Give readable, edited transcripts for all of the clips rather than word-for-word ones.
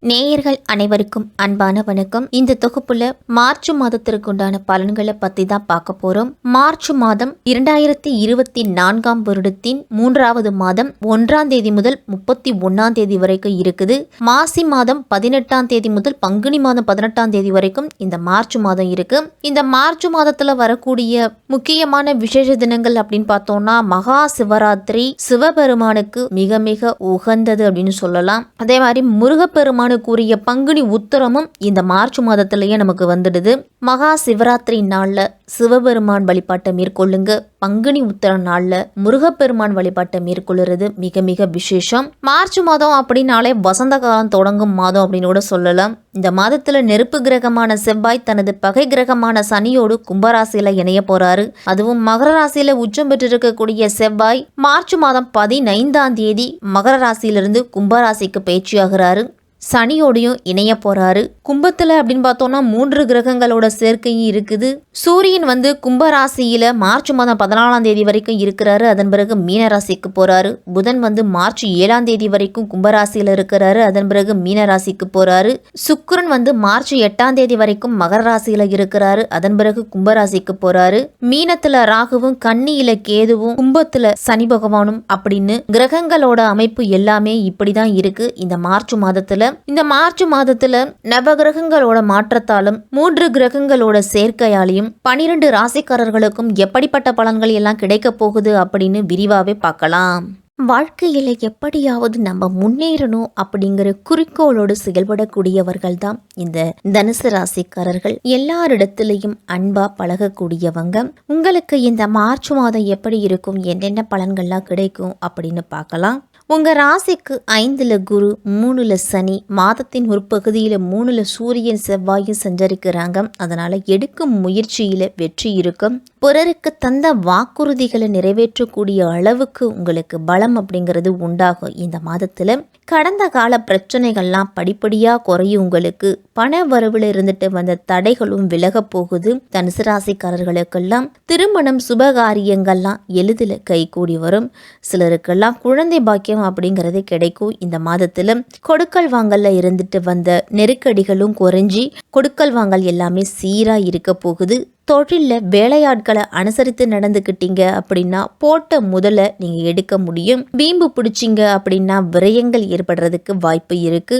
நேயர்கள் அனைவருக்கும் அன்பான வணக்கம். இந்த தொகுப்புல மார்ச் மாதத்திற்கு உண்டான பலன்களை பத்தி தான் பார்க்க போறோம். மார்ச் மாதம் 2024 வருடத்தின் 3வது மாதம் 1ஆம் தேதி முதல் 31ஆம் தேதி வரைக்கும் இருக்குது. மாசி மாதம் 18ஆம் தேதி முதல் பங்குனி மாதம் 18ஆம் தேதி வரைக்கும் இந்த மார்ச் மாதம் இருக்கு. இந்த மார்ச் மாதத்துல வரக்கூடிய முக்கியமான விசேஷ தினங்கள் அப்படின்னு பார்த்தோம்னா மகா சிவராத்திரி சிவபெருமானுக்கு மிக மிக உகந்தது அப்படின்னு சொல்லலாம். அதே மாதிரி முருகப்பெருமான் கூறிய பங்குனி உத்தரமும் இந்த மார்ச் மாதத்திலேயே நமக்கு வந்துடுது. மகா சிவராத்திரி நாள்ல சிவபெருமான் வழிபாட்டை மேற்கொள்ளுங்க. பங்குனி உத்தர நாள்ல முருகப்பெருமான் வழிபாட்டை மேற்கொள்ளுறது மிக மிக விசேஷம். மார்ச் மாதம் அப்படின்னாலே வசந்த காலம் தொடங்கும் மாதம் அப்படின்னு கூட சொல்லலாம். இந்த மாதத்துல நெருப்பு கிரகமான செவ்வாய் தனது பகை கிரகமான சனியோடு கும்பராசியில இணைய போறாரு. அதுவும் மகர ராசியில உச்சம் பெற்றிருக்கக்கூடிய செவ்வாய் மார்ச் மாதம் 15ஆம் தேதி மகர ராசியிலிருந்து கும்பராசிக்கு பயிற்சியாகிறாரு. சனியோடையும் இணைய போறாரு. கும்பத்துல அப்படின்னு பார்த்தோம்னா 3 கிரகங்களோட சேர்க்கையும் இருக்குது. சூரியன் கும்பராசியில மார்ச் மாதம் 14ஆம் தேதி வரைக்கும் இருக்கிறாரு. அதன் பிறகு மீனராசிக்கு போறாரு. புதன் மார்ச் 7ஆம் தேதி வரைக்கும் கும்பராசியில இருக்கிறாரு. அதன் பிறகு மீனராசிக்கு போறாரு. சுக்கிரன் மார்ச் 8ஆம் தேதி வரைக்கும் மகர ராசியில இருக்கிறாரு. அதன் பிறகு கும்பராசிக்கு போறாரு. மீனத்துல ராகுவும் கன்னியில கேதுவும் கும்பத்துல சனி பகவானும் அப்படின்னு கிரகங்களோட அமைப்பு எல்லாமே இப்படிதான் இருக்கு இந்த மார்ச் மாதத்துல. இந்த மார்ச் மாதத்துல நவகிரகங்களோட மாற்றத்தாலும் 3 கிரகங்களோட சேர்க்கையாலையும் 12 ராசிக்காரர்களுக்கும் எப்படிப்பட்ட பலன்கள் எல்லாம் கிடைக்க போகுது அப்படின்னு விரிவாவே பார்க்கலாம். வாழ்க்கையில எப்படியாவது நம்ம முன்னேறணும் அப்படிங்கிற குறிக்கோளோடு செயல்படக்கூடியவர்கள் தான் இந்த தனுசு ராசிக்காரர்கள். எல்லாரிடத்திலையும் அன்பா பழகக்கூடியவங்க. உங்களுக்கு இந்த மார்ச் மாதம் எப்படி இருக்கும், என்னென்ன பலன்கள்லாம் கிடைக்கும் அப்படின்னு பார்க்கலாம். உங்க ராசிக்கு 5ல குரு, 3ல சனி, மாதத்தின் ஒரு பகுதியில 3ல சூரியன் செவ்வாயும் சஞ்சரிக்கிறாங்க. அதனால எடுக்கும் முயற்சியில வெற்றி இருக்கும். பிறருக்கு தந்த வாக்குறுதிகளை நிறைவேற்றக்கூடிய அளவுக்கு உங்களுக்கு பலம் அப்படிங்கிறது உண்டாகும். இந்த மாதத்துல கடந்த கால பிரச்சனைகள்லாம் படிப்படியா குறையும். உங்களுக்கு பண வரவுல இருந்துட்டு வந்த தடைகளும் விலக போகுது. தனுசு ராசிக்காரர்களுக்கெல்லாம் திருமணம் சுபகாரியங்கள்லாம் எளிதில் கைகூடி வரும். சிலருக்கெல்லாம் குழந்தை பாக்கியம் அப்படிங்கிறது கிடைக்கும். இந்த மாதத்துல கொடுக்கல் வாங்கல்ல இருந்துட்டு வந்த நெருக்கடிகளும் குறைஞ்சி கொடுக்கல் வாங்கல் எல்லாமே சீரா இருக்க போகுது. தொழில வேலையாட்களை அனுசரித்து நடந்துக்கிட்டீங்க அப்படின்னா போட்ட முதல்ல நீங்க எடுக்க முடியும். வீம்பு பிடிச்சிங்க அப்படின்னா விரயங்கள் ஏற்படுறதுக்கு வாய்ப்பு இருக்கு.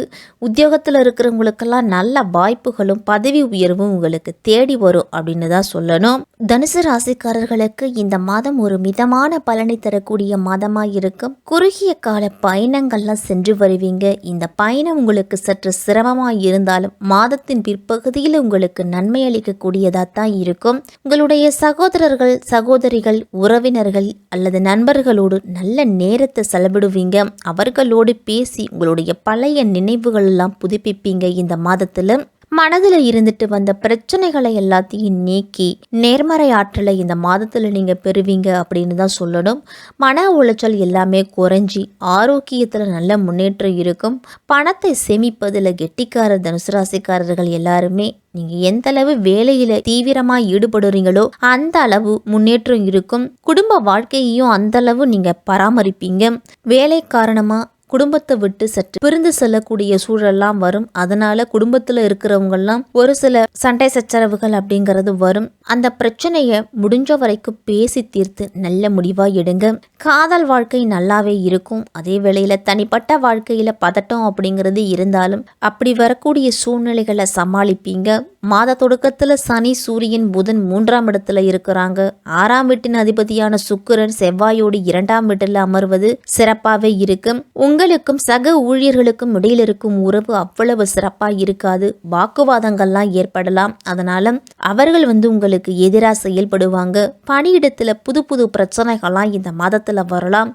உத்தியோகத்துல இருக்கிறவங்களுக்கெல்லாம் நல்ல வாய்ப்புகளும் பதவி உயர்வும் உங்களுக்கு தேடி வரும் அப்படின்னு தான் சொல்லணும். தனுசு ராசிக்காரர்களுக்கு இந்த மாதம் ஒரு மிதமான பலனை தரக்கூடிய மாதமா இருக்கும். குறுகிய கால பயணங்கள்லாம் சென்று வருவீங்க. இந்த பயணம் உங்களுக்கு சற்று சிரமமா இருந்தாலும் மாதத்தின் பிற்பகுதியில் உங்களுக்கு நன்மை அளிக்கக்கூடியதா தான் இருக்கும். உங்களுடைய சகோதரர்கள், சகோதரிகள், உறவினர்கள் அல்லது நண்பர்களோடு நல்ல நேரத்தை செலவிடுவீங்க. அவர்களோடு பேசி உங்களுடைய பழைய நினைவுகள் எல்லாம் புதுப்பிப்பீங்க. இந்த மாதத்துல மனதில் இருந்துட்டு வந்த பிரச்சனைகளை எல்லாத்தையும் நீக்கி நேர்மறை ஆற்றலை இந்த மாதத்தில் நீங்கள் பெறுவீங்க அப்படின்னு தான் சொல்லணும். மன உளைச்சல் எல்லாமே குறைஞ்சி ஆரோக்கியத்தில் நல்ல முன்னேற்றம் இருக்கும். பணத்தை சேமிப்பதில் கெட்டிக்கார தனுசு ராசிக்காரர்கள் எல்லாருமே நீங்கள் எந்த அளவு வேலையில் தீவிரமாக ஈடுபடுறீங்களோ அந்த அளவு முன்னேற்றம் இருக்கும். குடும்ப வாழ்க்கையையும் அந்த அளவு நீங்கள் பராமரிப்பீங்க. வேலை காரணமாக குடும்பத்தை விட்டு சற்று பிரிந்து செல்லக்கூடிய சூழல்லாம் வரும். அதனால குடும்பத்துல இருக்கிறவங்கெல்லாம் ஒரு சில சண்டை சச்சரவுகள் அப்படிங்கிறது வரும். அந்த பிரச்சனைய முடிஞ்ச வரைக்கும் பேசி தீர்த்து நல்ல முடிவா எடுங்க. காதல் வாழ்க்கை நல்லாவே இருக்கும். அதே வேளையில தனிப்பட்ட வாழ்க்கையில பதட்டம் அப்படிங்கிறது இருந்தாலும் அப்படி வரக்கூடிய சூழ்நிலைகளை சமாளிப்பீங்க. மாத தொடக்கத்துல சனி, சூரியன், புதன் 3ஆம் இடத்துல இருக்கிறாங்க. 6ஆம் வீட்டின் அதிபதியான சுக்கிரன் செவ்வாயோடு 2ஆம் வீட்டில் அமர்வது சிறப்பாகவே இருக்கும். உங்களுக்கும் சக ஊழியர்களுக்கும் இடையில் இருக்கும் உறவு அவ்வளவு சிறப்பா இருக்காது. வாக்குவாதங்கள்லாம் ஏற்படலாம். அதனால அவர்கள் உங்களுக்கு எதிராக செயல்படுவாங்க. பணியிடத்துல புது புது பிரச்சனைகள்லாம் இந்த மாதத்துல வரலாம்.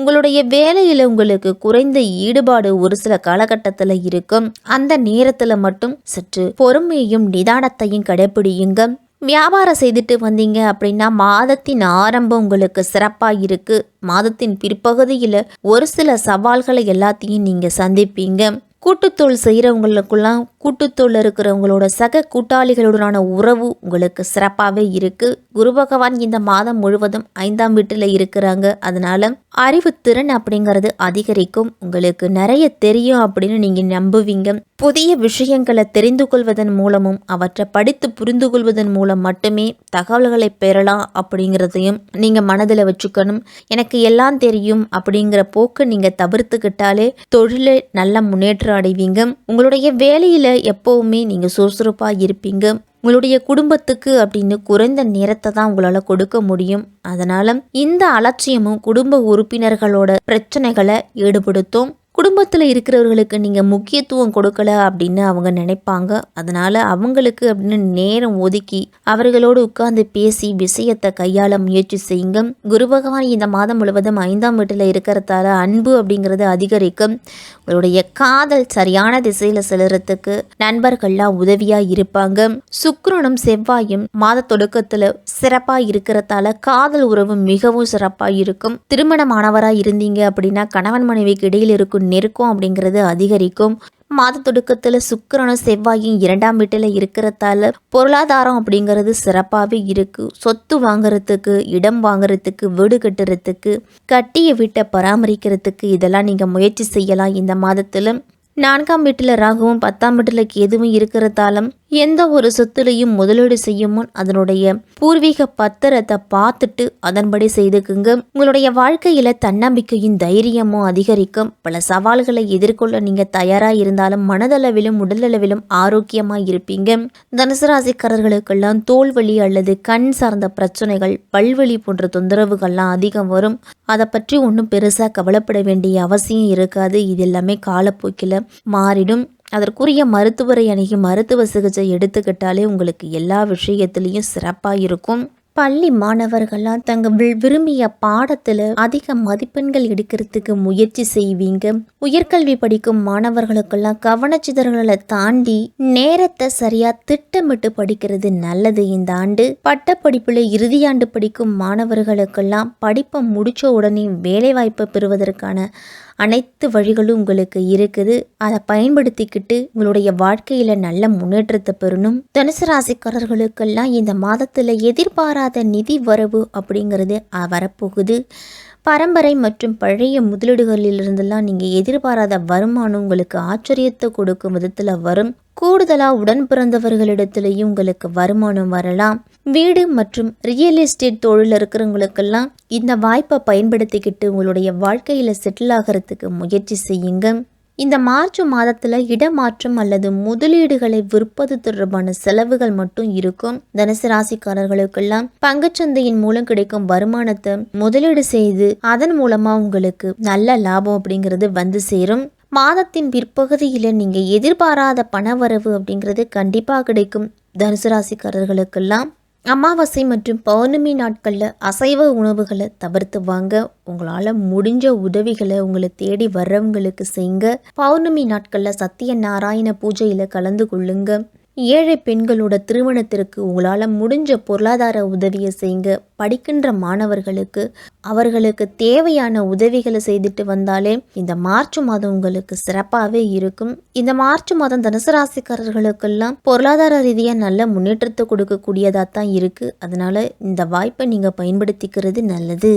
உங்களுடைய வேலையில உங்களுக்கு குறைந்த ஈடுபாடு ஒரு சில காலகட்டத்தில் இருக்கும். அந்த நேரத்துல மட்டும் சற்று பொறுமையையும் நிதானத்தையும் கடைபிடியுங்க. வியாபாரம் செய்துட்டு வந்தீங்க அப்படின்னா மாதத்தின் ஆரம்பம் உங்களுக்கு சிறப்பா இருக்கு. மாதத்தின் பிற்பகுதியில ஒரு சில சவால்களை எல்லாத்தையும் நீங்க சந்திப்பீங்க. கூட்டுத்தொழில் செய்கிறவங்களுக்குலாம் கூட்டுத்தொழில் இருக்கிறவங்களோட சக கூட்டாளிகளுடனான உறவு உங்களுக்கு சிறப்பாகவே இருக்கு. குரு பகவான் இந்த மாதம் முழுவதும் 5ஆம் வீட்டில் இருக்கிறாங்க. அதனால அறிவுத்திறன் அப்படிங்கிறது அதிகரிக்கும். உங்களுக்கு நிறைய தெரியும் அப்படின்னு நீங்க நம்புவீங்க. புதிய விஷயங்களை தெரிந்து கொள்வதன் மூலமும் அவற்றை படித்து புரிந்து கொள்வதன் மூலம் மட்டுமே தகவல்களை பெறலாம் அப்படிங்கிறதையும் நீங்க மனதில் வச்சுக்கணும். எனக்கு எல்லாம் தெரியும் அப்படிங்கிற போக்கு நீங்க தவிர்த்துக்கிட்டாலே தொழில நல்ல முன்னேற்றம் அடைவீங்க. உங்களுடைய வேலையில எப்பவுமே நீங்க சுறுசுறுப்பா இருப்பீங்க. உங்களுடைய குடும்பத்துக்கு அப்படின்னு குறைந்த நேரத்தை தான் உங்களால் கொடுக்க முடியும். அதனால இந்த அலட்சியமும் குடும்ப உறுப்பினர்களோட பிரச்சனைகளை ஈடுபடுத்தும். குடும்பத்தில் இருக்கிறவர்களுக்கு நீங்கள் முக்கியத்துவம் கொடுக்கல அப்படின்னு அவங்க நினைப்பாங்க. அதனால அவங்களுக்கு அப்படின்னு நேரம் ஒதுக்கி அவர்களோடு உட்கார்ந்து பேசி விஷயத்தை கையாள முயற்சி செய்யுங்க. குரு பகவான் இந்த மாதம் முழுவதும் 5ஆம் வீட்டில் இருக்கிறதால அன்பு அப்படிங்கிறது அதிகரிக்கும். உங்களுடைய காதல் சரியான திசையில் செலுறதுக்கு நண்பர்கள்லாம் உதவியாக இருப்பாங்க. சுக்கிரனும் செவ்வாயும் மாத தொடக்கத்தில் சிறப்பாக இருக்கிறதால காதல் உறவு மிகவும் சிறப்பாக இருக்கும். திருமணமானவராக இருந்தீங்க அப்படின்னா கணவன் மனைவிக்கு இடையில் இருக்கும் நெருக்கம் அப்படிங்கிறது அதிகரிக்கும். மாத தொடக்கத்தில் சுக்கிரனும் செவ்வாயும் 2ஆம் வீட்டில் இருக்கிறதால பொருளாதாரம் அப்படிங்கிறது சிறப்பாகவே இருக்கு. சொத்து வாங்குறதுக்கு, இடம் வாங்குறதுக்கு, வீடு கட்டுறதுக்கு, கட்டிய வீட்டை பராமரிக்கிறதுக்கு இதெல்லாம் நீங்கள் முயற்சி செய்யலாம். இந்த மாதத்தில் 4ஆம் வீட்டில் ராகுவும் 10ஆம் வீட்டில் கேதுவும் இருக்கிறதாலும் எந்த ஒரு சொத்துலையும் முதலீடு செய்யும் முன் அதனுடைய பூர்வீக பத்திரத்தை பார்த்துட்டு அதன்படி செய்துக்குங்க. உங்களுடைய வாழ்க்கையில தன்னம்பிக்கையும் தைரியமும் அதிகரிக்கும். பல சவால்களை எதிர்கொள்ள நீங்க தயாரா இருந்தாலும் மனதளவிலும் உடலளவிலும் ஆரோக்கியமா இருப்பீங்க. தனுசு ராசிக்காரர்களுக்கெல்லாம் தோல்வலி அல்லது கண் சார்ந்த பிரச்சனைகள், பல்வலி போன்ற தொந்தரவுகள்லாம் அதிகம் வரும். அதை பற்றி ஒன்றும் பெருசா கவலைப்பட வேண்டிய அவசியம் இருக்காது. இது எல்லாமே காலப்போக்கில் மாறிடும். அதற்குரிய மருத்துவரை அணுகி மருத்துவ சிகிச்சை எடுத்துக்கிட்டாலே உங்களுக்கு எல்லா விஷயத்திலையும் சிறப்பாக இருக்கும். பள்ளி மாணவர்கள்லாம் தங்கள் விரும்பிய பாடத்தில் அதிக மதிப்பெண்கள் எடுக்கிறதுக்கு முயற்சி செய்வீங்க. உயர்கல்வி படிக்கும் மாணவர்களுக்கெல்லாம் கவனச்சிதறல்களை தாண்டி நேரத்தை சரியா திட்டமிட்டு படிக்கிறது நல்லது. இந்த ஆண்டு பட்டப்படிப்பில் இறுதியாண்டு படிக்கும் மாணவர்களுக்கெல்லாம் படிப்பை முடிச்ச உடனே வேலைவாய்ப்பை பெறுவதற்கான அனைத்து வழிகளும் உங்களுக்கு இருக்குது. அதை பயன்படுத்திக்கிட்டு உங்களுடைய வாழ்க்கையில நல்ல முன்னேற்றத்தை பெறணும். தனுசு ராசிக்காரர்களுக்கெல்லாம் இந்த மாதத்துல எதிர்பாராத நிதி வரவு அப்படிங்கிறது வரப்போகுது. பரம்பரை மற்றும் பழைய முதலீடுகளிலிருந்தெல்லாம் நீங்கள் எதிர்பாராத வருமானம் உங்களுக்கு ஆச்சரியத்தை கொடுக்கும் விதத்தில் வரும். கூடுதலாக உடன் பிறந்தவர்களிடத்துலையும் உங்களுக்கு வருமானம் வரலாம். வீடு மற்றும் ரியல் எஸ்டேட் தொழில் இருக்கிறவங்களுக்கெல்லாம் இந்த வாய்ப்பை பயன்படுத்திக்கிட்டு உங்களுடைய வாழ்க்கையில் செட்டில் ஆகிறதுக்கு முயற்சி செய்யுங்க. இந்த மார்ச் மாதத்தில் இடமாற்றம் அல்லது முதலீடுகளை விற்பது தொடர்பான செலவுகள் மட்டும் இருக்கும். தனுசு ராசிக்காரர்களுக்கெல்லாம் பங்குச்சந்தையின் மூலம் கிடைக்கும் வருமானத்தை முதலீடு செய்து அதன் மூலமா உங்களுக்கு நல்ல லாபம் அப்படிங்கிறது வந்து சேரும். மாதத்தின் பிற்பகுதியில் நீங்கள் எதிர்பாராத பணவரவு அப்படிங்கிறது கண்டிப்பாக கிடைக்கும். தனுசு ராசிக்காரர்களுக்கெல்லாம் அமாவாசை மற்றும் பௌர்ணமி நாட்களில் அசைவ உணவுகளை தவிர்த்து வாங்க. உங்களால் முடிஞ்ச உதவிகளை உங்களை தேடி வர்றவங்களுக்கு செய்யுங்க. பௌர்ணமி நாட்களில் சத்திய நாராயண பூஜையில் கலந்து கொள்ளுங்க. ஏழை பெண்களோட திருமணத்திற்கு உங்களால் முடிஞ்ச பொருளாதார உதவியை செய்யுங்க. படிக்கின்ற மாணவர்களுக்கு அவர்களுக்கு தேவையான உதவிகளை செய்துட்டு வந்தாலே இந்த மார்ச் மாதம் உங்களுக்கு சிறப்பாகவே இருக்கும். இந்த மார்ச் மாதம் தனுசு ராசிக்காரர்களுக்கெல்லாம் பொருளாதார ரீதியாக நல்ல முன்னேற்றத்தை கொடுக்கக்கூடியதாக தான் இருக்குது. அதனால இந்த வாய்ப்பை நீங்கள் பயன்படுத்திக்கிறது நல்லது.